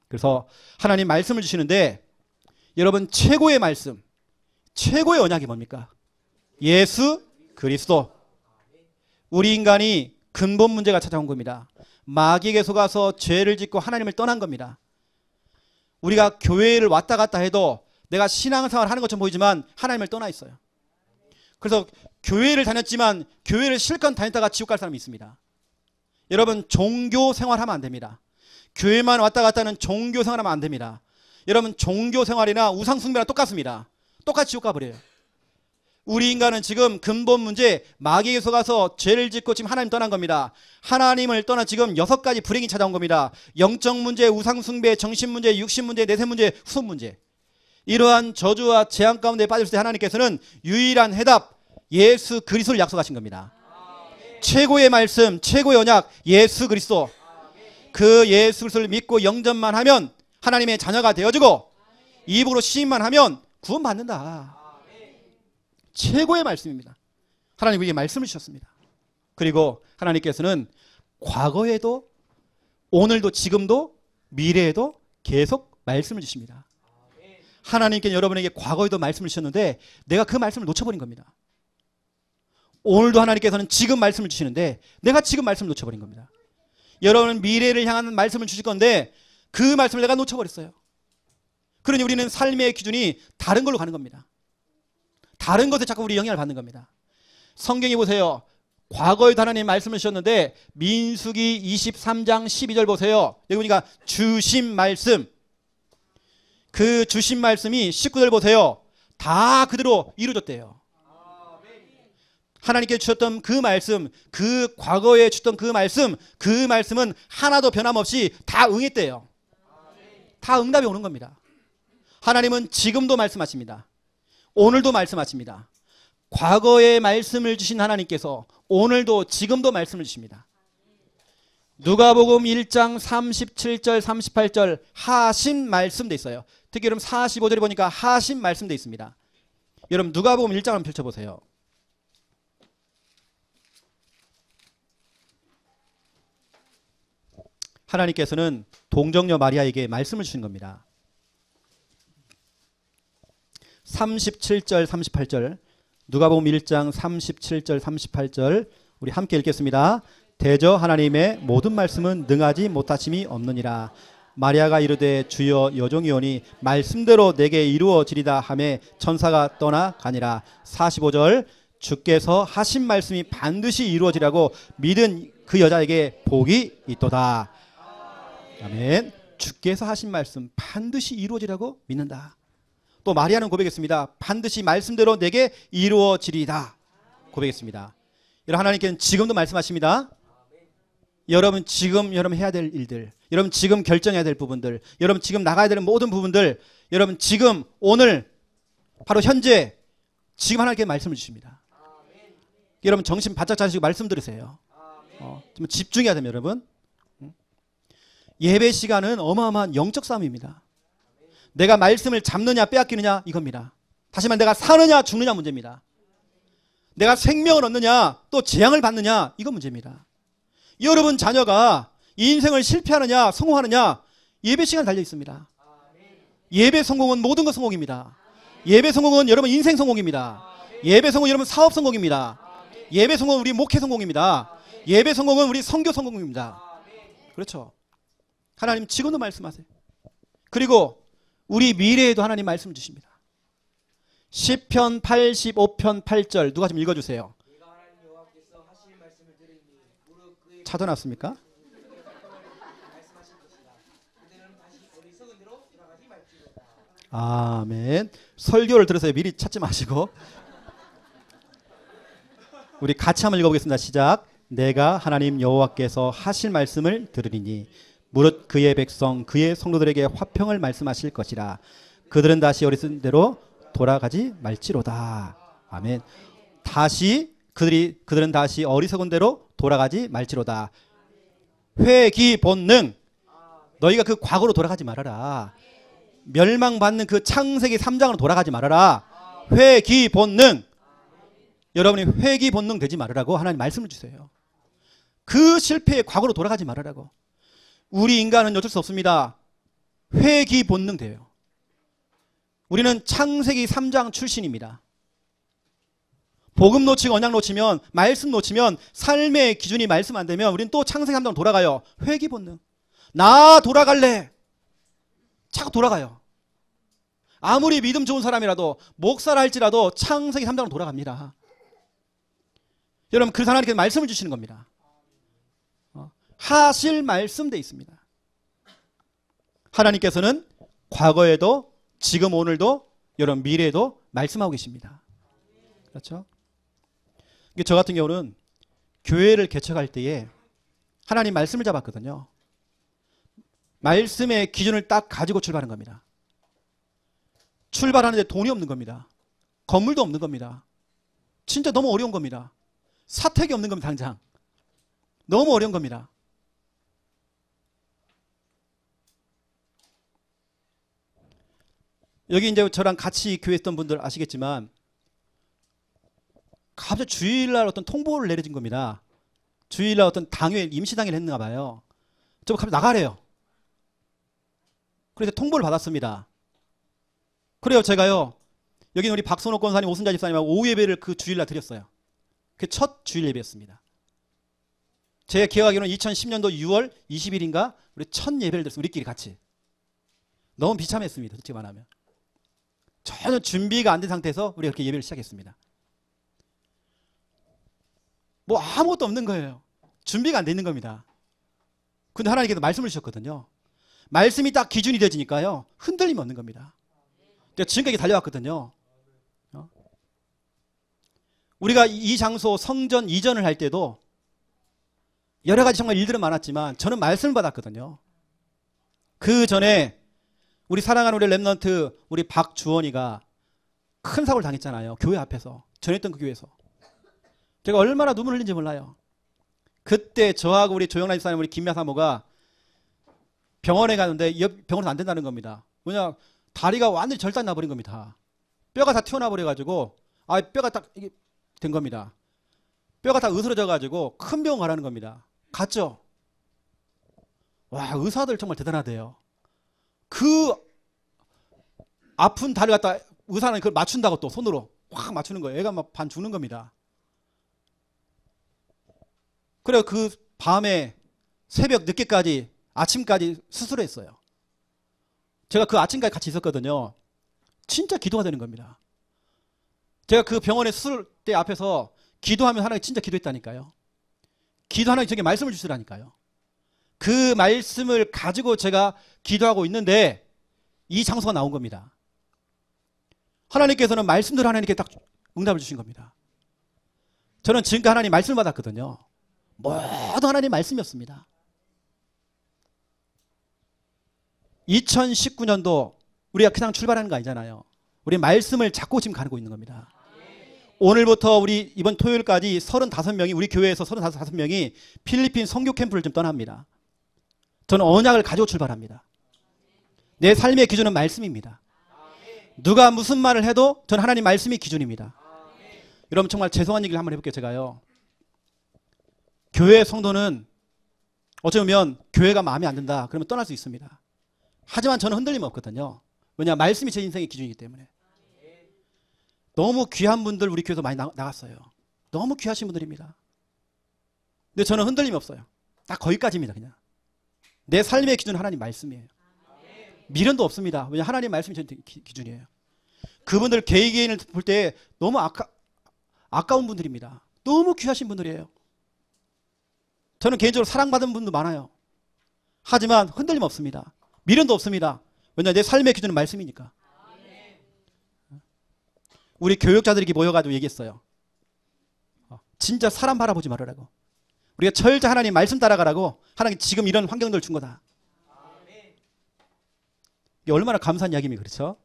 그래서 하나님 말씀을 주시는데 여러분 최고의 말씀, 최고의 언약이 뭡니까? 예수 그리스도. 우리 인간이 근본 문제가 찾아온 겁니다. 마귀에게 속아서 죄를 짓고 하나님을 떠난 겁니다. 우리가 교회를 왔다 갔다 해도 내가 신앙생활을 하는 것처럼 보이지만 하나님을 떠나 있어요. 그래서 교회를 다녔지만 교회를 실컷 다녔다가 지옥 갈 사람이 있습니다. 여러분 종교 생활하면 안 됩니다. 교회만 왔다 갔다 하는 종교 생활하면 안 됩니다. 여러분 종교 생활이나 우상 숭배랑 똑같습니다. 똑같이 지옥 가버려요. 우리 인간은 지금 근본 문제 마귀에게 속아서 죄를 짓고 지금 하나님 떠난 겁니다. 하나님을 떠나 지금 6가지 불행이 찾아온 겁니다. 영적 문제, 우상 숭배, 정신 문제, 육신 문제, 내세 문제, 후손 문제. 이러한 저주와 재앙 가운데 빠졌을 때 하나님께서는 유일한 해답 예수 그리스도를 약속하신 겁니다. 최고의 말씀, 최고의 언약 예수 그리스도. 그 예수 그리스도를 믿고 영접만 하면 하나님의 자녀가 되어지고 입으로 시인만 하면 구원받는다. 최고의 말씀입니다. 하나님 우리에게 말씀을 주셨습니다. 그리고 하나님께서는 과거에도 오늘도 지금도 미래에도 계속 말씀을 주십니다. 하나님께는 여러분에게 과거에도 말씀을 주셨는데 내가 그 말씀을 놓쳐버린 겁니다. 오늘도 하나님께서는 지금 말씀을 주시는데 내가 지금 말씀을 놓쳐버린 겁니다. 여러분은 미래를 향한 말씀을 주실 건데 그 말씀을 내가 놓쳐버렸어요. 그러니 우리는 삶의 기준이 다른 걸로 가는 겁니다. 다른 것에 자꾸 우리 영향을 받는 겁니다. 성경에 보세요. 과거에도 하나님 말씀을 주셨는데 민수기 23장 12절 보세요. 여기 보니까 주신 말씀, 그 주신 말씀이 19절 보세요. 다 그대로 이루어졌대요. 하나님께 주셨던 그 말씀, 그 과거에 주셨던 그 말씀은 하나도 변함없이 다 응했대요. 다 응답이 오는 겁니다. 하나님은 지금도 말씀하십니다. 오늘도 말씀하십니다. 과거에 말씀을 주신 하나님께서 오늘도 지금도 말씀을 주십니다. 누가복음 1장 37절 38절 하신 말씀 돼 있어요. 특히 여러분 45절에 보니까 하신 말씀 돼 있습니다. 여러분 누가복음 1장 한번 펼쳐보세요. 하나님께서는 동정녀 마리아에게 말씀을 주신 겁니다. 37절 38절 누가복음 1장 37절 38절 우리 함께 읽겠습니다. 대저 하나님의 모든 말씀은 능하지 못하심이 없느니라. 마리아가 이르되 주여 여종이오니 말씀대로 내게 이루어지리다 하매 천사가 떠나가니라. 45절 주께서 하신 말씀이 반드시 이루어지라고 믿은 그 여자에게 복이 있도다. 아멘. 주께서 하신 말씀 반드시 이루어지라고 믿는다. 또 마리아는 고백했습니다. 반드시 말씀대로 내게 이루어지리다. 고백했습니다. 여러분 하나님께는 지금도 말씀하십니다. 여러분 지금 해야 될 일들, 여러분 지금 결정해야 될 부분들, 여러분 지금 나가야 되는 모든 부분들, 여러분 지금 오늘 바로 현재 지금 하나님께 말씀을 주십니다. 여러분 정신 바짝 차리시고 말씀 들으세요. 좀 집중해야 됩니다. 여러분 예배 시간은 어마어마한 영적 싸움입니다. 내가 말씀을 잡느냐 빼앗기느냐 이겁니다. 다시 말해 내가 사느냐 죽느냐 문제입니다. 내가 생명을 얻느냐 또 재앙을 받느냐 이거 문제입니다. 여러분 자녀가 인생을 실패하느냐 성공하느냐 예배 시간 달려 있습니다. 예배 성공은 모든 것 성공입니다. 예배 성공은 여러분 인생 성공입니다. 예배 성공은 여러분 사업 성공입니다. 예배 성공은 우리 목회 성공입니다. 예배 성공은 우리 선교 성공입니다. 그렇죠. 하나님 지금도 말씀하세요. 그리고 우리 미래에도 하나님 말씀 주십니다. 시편 85편 8절 누가 좀 읽어주세요. 찾아놨습니까? 아멘. 설교를 들어서 미리 찾지 마시고 우리 같이 한번 읽어보겠습니다. 시작. 내가 하나님 여호와께서 하실 말씀을 들으리니 무릇 그의 백성 그의 성도들에게 화평을 말씀하실 것이라. 그들은 다시 어리석은 대로 돌아가지 말지로다. 아멘. 그들은 다시 어리석은 대로 돌아가지 말지로다. 회귀 본능. 너희가 그 과거로 돌아가지 말아라. 멸망받는 그 창세기 3장으로 돌아가지 말아라. 회귀 본능. 여러분이 회귀 본능 되지 말으라고 하나님 말씀을 주세요. 그 실패의 과거로 돌아가지 말으라고. 우리 인간은 어쩔 수 없습니다. 회귀 본능 돼요. 우리는 창세기 3장 출신입니다. 복음 놓치고 언약 놓치면 말씀 놓치면 삶의 기준이 말씀 안 되면 우리는 또 창세기 3장 돌아가요. 회귀 본능. 나 돌아갈래. 자꾸 돌아가요. 아무리 믿음 좋은 사람이라도 목사라 할지라도 창세기 3장으로 돌아갑니다. 여러분 그래서 하나님께서 말씀을 주시는 겁니다. 하실 말씀 돼 있습니다. 하나님께서는 과거에도 지금 오늘도 여러분 미래에도 말씀하고 계십니다. 그렇죠? 저 같은 경우는 교회를 개척할 때에 하나님 말씀을 잡았거든요. 말씀의 기준을 딱 가지고 출발한 겁니다. 출발하는데 돈이 없는 겁니다. 건물도 없는 겁니다. 진짜 너무 어려운 겁니다. 사택이 없는 겁니다. 당장 너무 어려운 겁니다. 여기 이제 저랑 같이 교회했던 분들 아시겠지만 갑자기 주일날 어떤 통보를 내려진 겁니다. 주일날 어떤 당회 임시당회를 했나 봐요. 저 갑자기 나가래요. 그래서 통보를 받았습니다. 그래요, 제가요. 여기는 우리 박선호 권사님, 오순자 집사님하고 오후 예배를 그 주일날 드렸어요. 그 첫 주일 예배였습니다. 제 기억하기로는 2010년도 6월 20일인가 우리 첫 예배를 드렸어요. 우리끼리 같이. 너무 비참했습니다. 솔직히 말하면. 전혀 준비가 안 된 상태에서 우리가 그렇게 예배를 시작했습니다. 뭐 아무것도 없는 거예요. 준비가 안 돼 있는 겁니다. 근데 하나님께서 말씀을 주셨거든요. 말씀이 딱 기준이 되어지니까요. 흔들림이 없는 겁니다. 제가 지금까지 달려왔거든요. 우리가 이 장소 성전 이전을 할 때도 여러 가지 정말 일들은 많았지만 저는 말씀을 받았거든요. 그 전에 우리 사랑하는 우리 랩넌트 우리 박주원이가 큰 사고를 당했잖아요. 교회 앞에서. 전했던 그 교회에서. 제가 얼마나 눈물 흘린지 몰라요. 그때 저하고 우리 조영란 집사님 우리 김야 사모가 병원에 가는데 병원에서 안 된다는 겁니다. 뭐냐 다리가 완전히 절단 나버린 겁니다. 뼈가 다 튀어나와 버려가지고 뼈가 딱 이게 된 겁니다. 뼈가 다 으스러져가지고 큰 병원 가라는 겁니다. 갔죠? 와 의사들 정말 대단하대요. 그 아픈 다리 갖다 의사는 그걸 맞춘다고 또 손으로 확 맞추는 거예요. 애가 막 반 죽는 겁니다. 그래서 그 밤에 새벽 늦게까지 아침까지 수술했어요. 제가 그 아침까지 같이 있었거든요. 진짜 기도가 되는 겁니다. 제가 그 병원에 수술대 앞에서 기도하면 하나님 진짜 기도했다니까요. 기도하는 저게 말씀을 주시라니까요. 그 말씀을 가지고 제가 기도하고 있는데 이 장소가 나온 겁니다. 하나님께서는 말씀대로 하나님께 딱 응답을 주신 겁니다. 저는 지금까지 하나님 말씀을 받았거든요. 모두 하나님 말씀이었습니다. 2019년도 우리가 그냥 출발하는 거 아니잖아요. 우리 말씀을 잡고 지금 가고 있는 겁니다. 오늘부터 우리 이번 토요일까지 35명이 우리 교회에서 35명이 필리핀 선교 캠프를 좀 떠납니다. 저는 언약을 가지고 출발합니다. 내 삶의 기준은 말씀입니다. 누가 무슨 말을 해도 저는 하나님 말씀이 기준입니다. 여러분 정말 죄송한 얘기를 한번 해볼게요. 제가요. 교회 성도는 어쩌면 교회가 마음에 안 든다 그러면 떠날 수 있습니다. 하지만 저는 흔들림 없거든요. 왜냐 말씀이 제 인생의 기준이기 때문에. 너무 귀한 분들 우리 교회에서 많이 나갔어요. 너무 귀하신 분들입니다. 근데 저는 흔들림이 없어요. 딱 거기까지입니다. 그냥 내 삶의 기준은 하나님 말씀이에요. 미련도 없습니다. 왜냐 하나님 말씀이 제 기준이에요. 그분들 개개인을 볼 때 너무 아까운 분들입니다. 너무 귀하신 분들이에요. 저는 개인적으로 사랑받은 분도 많아요. 하지만 흔들림 없습니다. 미련도 없습니다. 왜냐 내 삶의 기준은 말씀이니까. 우리 교육자들이 모여가지고 얘기했어요. 진짜 사람 바라보지 말으라고. 우리가 철저 하나님 말씀 따라가라고 하나님 지금 이런 환경들을 준 거다. 이게 얼마나 감사한 이야기입니까? 그렇죠?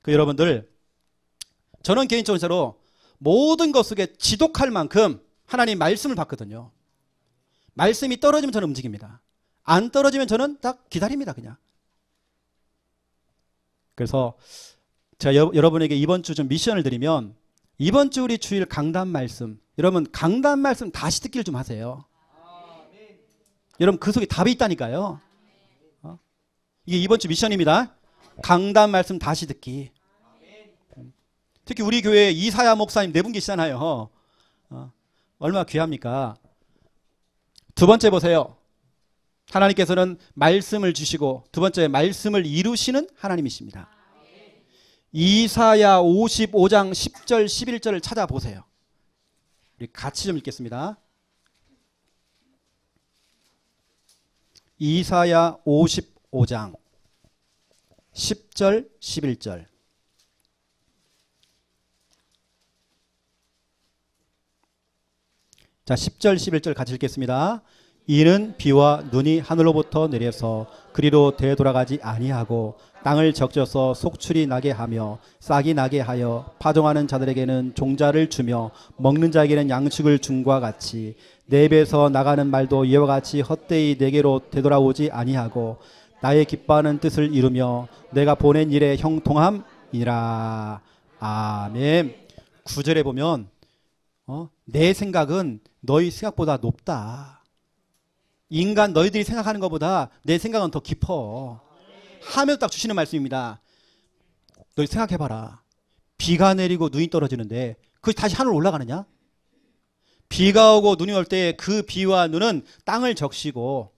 그 여러분들 저는 개인적으로 모든 것 속에 지독할 만큼 하나님 말씀을 받거든요. 말씀이 떨어지면 저는 움직입니다. 안 떨어지면 저는 딱 기다립니다. 그냥. 그래서 제가 여러분에게 이번 주 좀 미션을 드리면 이번 주 우리 주일 강단 말씀 여러분 강단 말씀 다시 듣기를 좀 하세요. 여러분 그 속에 답이 있다니까요. 이게 이번 주 미션입니다. 강단 말씀 다시 듣기. 특히 우리 교회에 이사야 목사님 네 분 계시잖아요. 얼마나 귀합니까? 두 번째 보세요. 하나님께서는 말씀을 주시고 두 번째 말씀을 이루시는 하나님이십니다. 이사야 55장 10절 11절을 찾아보세요. 우리 같이 좀 읽겠습니다. 이사야 55장 10절 11절 자 10절 11절 같이 읽겠습니다. 이는 비와 눈이 하늘로부터 내려서 그리로 되돌아가지 아니하고 땅을 적셔서 속출이 나게 하며 싹이 나게 하여 파종하는 자들에게는 종자를 주며 먹는 자에게는 양식을 줌과 같이 내 입에서 나가는 말도 이와 같이 헛되이 내게로 되돌아오지 아니하고 나의 기뻐하는 뜻을 이루며 내가 보낸 일에 형통함이라. 아멘. 9절에 보면 내 생각은 너희 생각보다 높다. 인간 너희들이 생각하는 것보다 내 생각은 더 깊어. 하면서 딱 주시는 말씀입니다. 너희 생각해봐라. 비가 내리고 눈이 떨어지는데 그것이 다시 하늘로 올라가느냐? 비가 오고 눈이 올 때 그 비와 눈은 땅을 적시고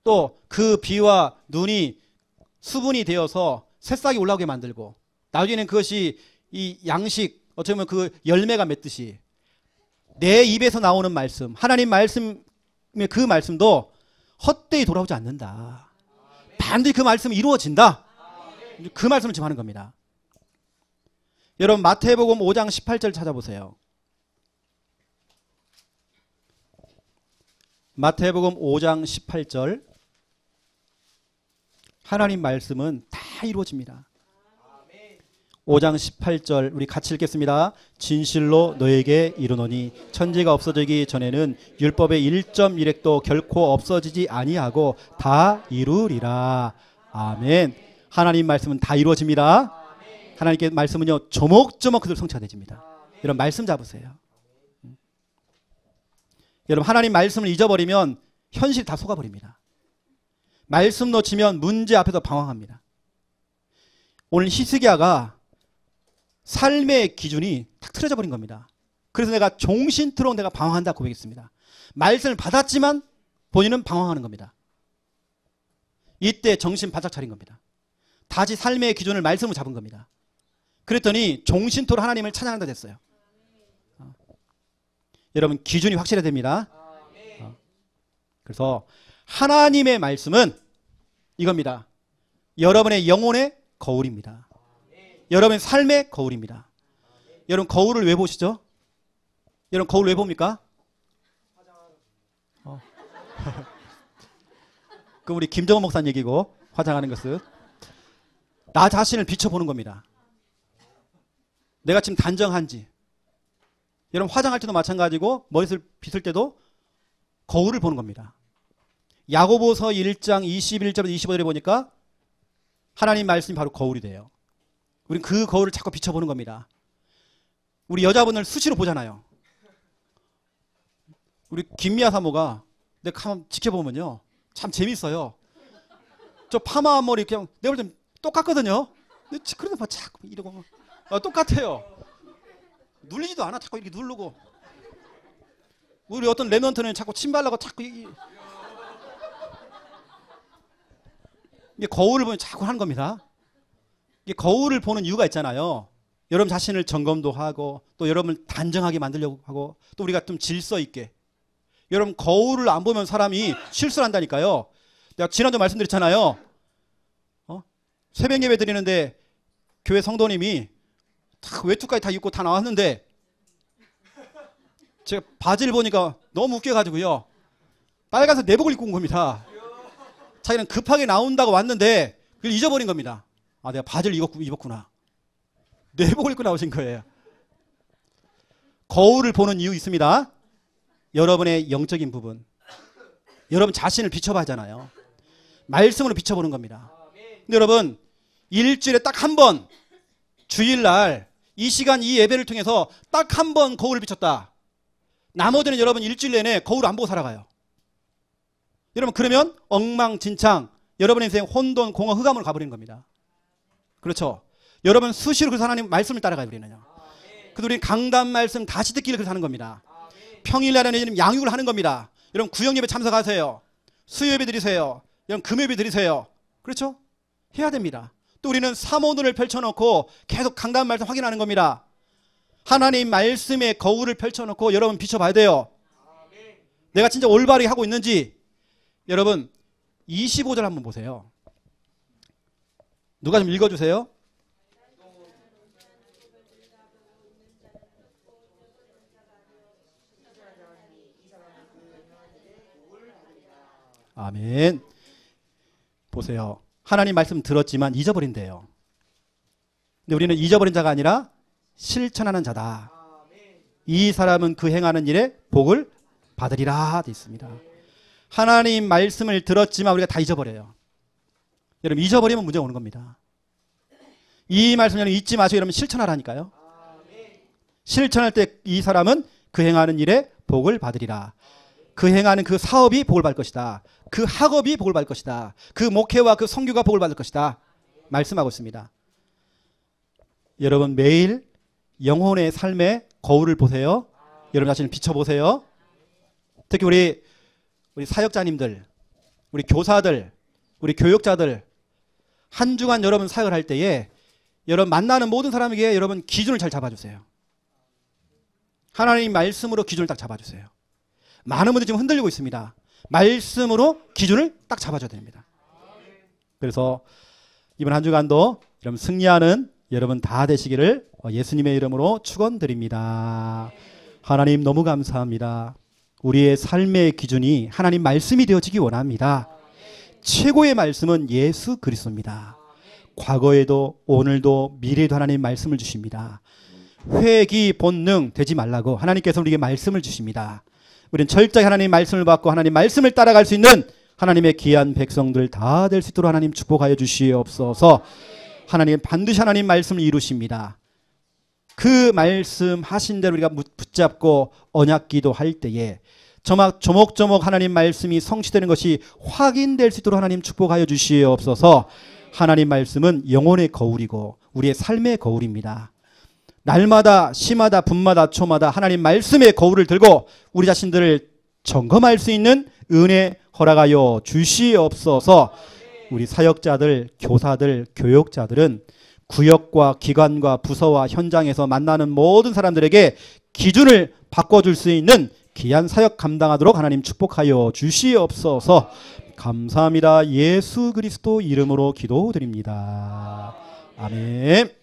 또 그 비와 눈이 수분이 되어서 새싹이 올라오게 만들고 나중에는 그것이 이 양식 어쩌면 그 열매가 맺듯이 내 입에서 나오는 말씀, 하나님 말씀의 그 말씀도 헛되이 돌아오지 않는다. 반드시 그 말씀이 이루어진다. 그 말씀을 지금 하는 겁니다. 여러분 마태복음 5장 18절 찾아보세요. 마태복음 5장 18절. 하나님 말씀은 다 이루어집니다. 5장 18절 우리 같이 읽겠습니다. 진실로 너에게 이르노니 천지가 없어지기 전에는 율법의 1.1획도 결코 없어지지 아니하고 다 이루리라. 아멘. 하나님 말씀은 다 이루어집니다. 하나님께 말씀은요 조목조목 그대로 성취되집니다. 여러분 말씀 잡으세요. 여러분 하나님 말씀을 잊어버리면 현실이 다 속아버립니다. 말씀 놓치면 문제 앞에서 방황합니다. 오늘 히스기야가 삶의 기준이 탁 틀어져 버린 겁니다. 그래서 내가 종신토록 내가 방황한다 고백했습니다. 말씀을 받았지만 본인은 방황하는 겁니다. 이때 정신 바짝 차린 겁니다. 다시 삶의 기준을 말씀으로 잡은 겁니다. 그랬더니 종신토록 하나님을 찬양한다 됐어요. 여러분 기준이 확실해야 됩니다. 그래서 하나님의 말씀은 이겁니다. 여러분의 영혼의 거울입니다. 여러분의 삶의 거울입니다. 여러분 거울을 왜 보시죠? 여러분 거울 왜 봅니까? 그 우리 김정은 목사님 얘기고 화장하는 것은 나 자신을 비춰보는 겁니다. 내가 지금 단정한지. 여러분 화장할 때도 마찬가지고 머리를 빗을 때도 거울을 보는 겁니다. 야고보서 1장 21절부터 25절에 보니까 하나님 말씀이 바로 거울이 돼요. 우리는 그 거울을 자꾸 비춰보는 겁니다. 우리 여자분들 수시로 보잖아요. 우리 김미아 사모가 내가 한번 지켜보면요 참 재밌어요. 저 파마 앞머리 그냥 내가 볼 땐 똑같거든요. 근데 그래도 막 자꾸 이러고 똑같아요. 눌리지도 않아. 자꾸 이렇게 누르고. 우리 어떤 랩런트는 자꾸 침 발라고 자꾸 이게 거울을 보면 자꾸 하는 겁니다. 이게 거울을 보는 이유가 있잖아요. 여러분 자신을 점검도 하고 또 여러분을 단정하게 만들려고 하고 또 우리가 좀 질서 있게. 여러분 거울을 안 보면 사람이 실수를 한다니까요. 내가 지난주 말씀드렸잖아요. 새벽 예배 드리는데 교회 성도님이 다 외투까지 다 입고 다 나왔는데 제가 바지를 보니까 너무 웃겨가지고요. 빨간색 내복을 입고 온 겁니다. 자기는 급하게 나온다고 왔는데 그걸 잊어버린 겁니다. 아, 내가 바지를 입었구나. 내복을 입고 나오신 거예요. 거울을 보는 이유 있습니다. 여러분의 영적인 부분. 여러분 자신을 비춰봐야 하잖아요. 말씀으로 비춰보는 겁니다. 근데 여러분 일주일에 딱 한 번 주일날 이 시간 이 예배를 통해서 딱 한 번 거울을 비췄다. 나머지는 여러분 일주일 내내 거울 안 보고 살아가요. 여러분 그러면 엉망진창 여러분의 인생 혼돈 공허 흑암으로 가버리는 겁니다. 그렇죠. 여러분 수시로 그래서 하나님 말씀을 따라가요. 우리는요. 그래서 우리는 강단 말씀 다시 듣기를 그래서 하는 겁니다. 평일날에는 양육을 하는 겁니다. 여러분 구역예배 참석하세요. 수요예배 드리세요. 여러분 금요예배 드리세요. 그렇죠. 해야 됩니다. 또 우리는 사모눈을 펼쳐놓고 계속 강단 말씀 확인하는 겁니다. 하나님 말씀의 거울을 펼쳐놓고 여러분 비춰봐야 돼요. 내가 진짜 올바르게 하고 있는지. 여러분 25절 한번 보세요. 누가 좀 읽어주세요. 아멘. 보세요. 하나님 말씀 들었지만 잊어버린대요. 근데 우리는 잊어버린 자가 아니라 실천하는 자다. 이 사람은 그 행하는 일에 복을 받으리라 되어 있습니다. 하나님 말씀을 들었지만 우리가 다 잊어버려요. 여러분 잊어버리면 문제가 오는 겁니다. 이 말씀 여러분 잊지 마시고 여러분 실천하라니까요. 실천할 때 이 사람은 그 행하는 일에 복을 받으리라. 그 행하는 그 사업이 복을 받을 것이다. 그 학업이 복을 받을 것이다. 그 목회와 그 선교가 복을 받을 것이다. 말씀하고 있습니다. 여러분 매일 영혼의 삶의 거울을 보세요. 여러분 자신을 비춰보세요. 특히 우리 사역자님들, 우리 교사들, 우리 교육자들 한 주간 여러분 사역을 할 때에 여러분 만나는 모든 사람에게 여러분 기준을 잘 잡아주세요. 하나님 말씀으로 기준을 딱 잡아주세요. 많은 분들이 지금 흔들리고 있습니다. 말씀으로 기준을 딱 잡아줘야 됩니다. 그래서 이번 한 주간도 여러분 승리하는 여러분 다 되시기를 예수님의 이름으로 축원드립니다. 하나님 너무 감사합니다. 우리의 삶의 기준이 하나님 말씀이 되어지기 원합니다. 최고의 말씀은 예수 그리스도입니다. 과거에도 오늘도 미래에도 하나님 말씀을 주십니다. 회귀 본능 되지 말라고 하나님께서 우리에게 말씀을 주십니다. 우리는 철저히 하나님 말씀을 받고 하나님 말씀을 따라갈 수 있는 하나님의 귀한 백성들 다 될 수 있도록 하나님 축복하여 주시옵소서. 하나님 반드시 하나님 말씀을 이루십니다. 그 말씀 하신 대로 우리가 붙잡고 언약기도 할 때에 조목조목 하나님 말씀이 성취되는 것이 확인될 수 있도록 하나님 축복하여 주시옵소서. 하나님 말씀은 영혼의 거울이고 우리의 삶의 거울입니다. 날마다 시마다 분마다 초마다 하나님 말씀의 거울을 들고 우리 자신들을 점검할 수 있는 은혜 허락하여 주시옵소서. 우리 사역자들, 교사들, 교육자들은 구역과 기관과 부서와 현장에서 만나는 모든 사람들에게 기준을 바꿔줄 수 있는 귀한 사역 감당하도록 하나님 축복하여 주시옵소서. 감사합니다. 예수 그리스도 이름으로 기도드립니다. 아멘.